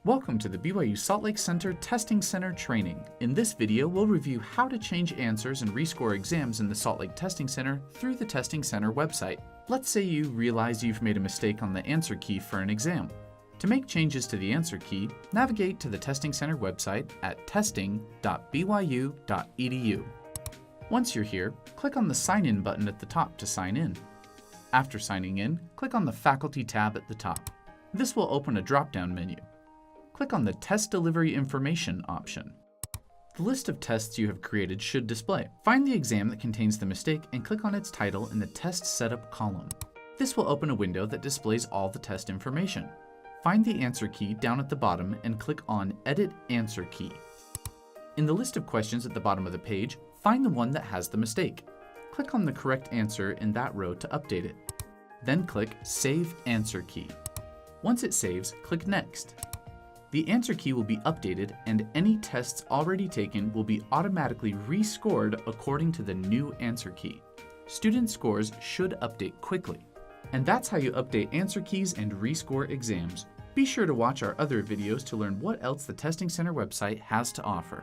Welcome to the BYU Salt Lake Center Testing Center training. In this video, we'll review how to change answers and rescore exams in the Salt Lake Testing Center through the Testing Center website. Let's say you realize you've made a mistake on the answer key for an exam. To make changes to the answer key, navigate to the Testing Center website at testing.byu.edu. Once you're here, click on the Sign In button at the top to sign in. After signing in, click on the Faculty tab at the top. This will open a drop-down menu. Click on the Test Delivery Information option. The list of tests you have created should display. Find the exam that contains the mistake and click on its title in the Test Setup column. This will open a window that displays all the test information. Find the answer key down at the bottom and click on Edit Answer Key. In the list of questions at the bottom of the page, find the one that has the mistake. Click on the correct answer in that row to update it. Then click Save Answer Key. Once it saves, click Next. The answer key will be updated and any tests already taken will be automatically rescored according to the new answer key. Student scores should update quickly. And that's how you update answer keys and rescore exams. Be sure to watch our other videos to learn what else the Testing Center website has to offer.